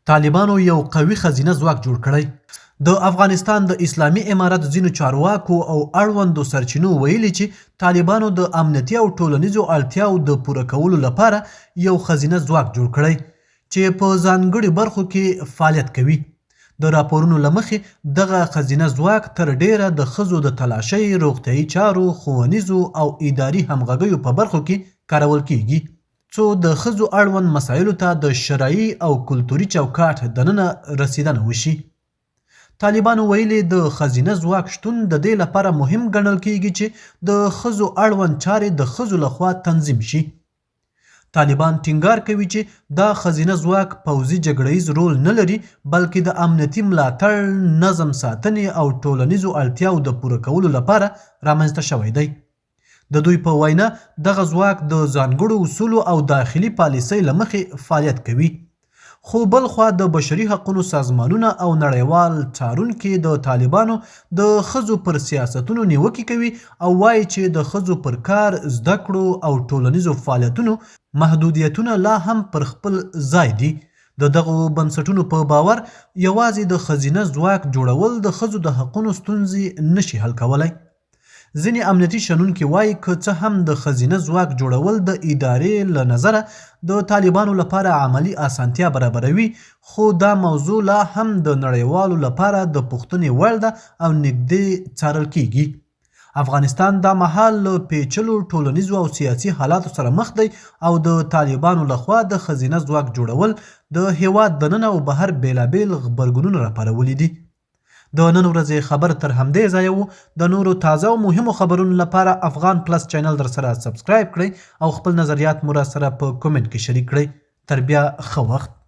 طالبانو یو قوي خزینه ځواک جوړ کړی. د افغانستان د اسلامي امارت ځینو چارواکو او اړوندو سرچینو ویلي چې طالبانو د امنیتي او ټولنیزو اړتیاو د پوره کولو لپاره یو خزینه ځواک جوړ کړی چې په ځانګړي برخو کې فعالیت کوي. د راپورونو له مخې دغه خزینه ځواک تر ډیره د ښځو د تلاشۍ، روغتیایي چارو، ښوونیزو او اداري همغږیو په برخو کې کارول کیږي څو د ښځو اړوند مسایلو ته د شرعي او کلتوري چوکاټ دننه رسیدنه وشي. طالبانو ویلي د خزینه ځواک شتون د دې لپاره مهم ګڼل کیږي چې د ښځو اړوند چارې د ښځو لخوا تنظیم شي. طالبان ټینګار کوي چې دا خزینه ځواک پوځي جګړیز رول نه لري بلکې د امنیتي ملاتړ، نظم ساتنې او ټولنیزو اړتیاو د پوره کولو لپاره رامنځته شوی دی. د دوی په وینا دغه ځواک د ځانګړو اصولو او داخلي پالیسۍ له مخې فعالیت کوي. خو بل خوا د بشري حقونو سازمانونه او نړیوال څارونکي د طالبانو د ښځو پر سیاستونو نیوکې کوي او وایي چې د ښځو پر کار، زده کړو او ټولنیزو فعالیتونو محدودیتونه لا هم پر خپل ځای دي. د دغو بنسټونو په باور یوازې د خزینه ځواک جوړول د ښځو د حقونو ستونزې نشي حل کولی. ځینې امنیتي شنونکي وایي که څه هم د خزینه ځواک جوړول د ادارې له نظره د طالبانو لپاره عملی اسانتیا برابروي، خو دا موضوع لا هم د نړیوالو لپاره د پوښتنې وړ ده او نږدې څارل کیږي. افغانستان دا مهال له پیچلو ټولنیزو او سیاسي حالاتو سره مخ دی او د طالبانو لخوا د خزینه ځواک جوړول د هیواد دننه او بهر بیلابیل غبرګونونه راپارولي دي. د نن ورځې خبر تر همدې ځایه وو. د نورو تازه او مهمو خبرونو لپاره افغان پلس چینل در سره سبسکرایب کړئ او خپل نظریات مو را سره په کومنټ کې شریک کړئ. تر بیا ښه وخت.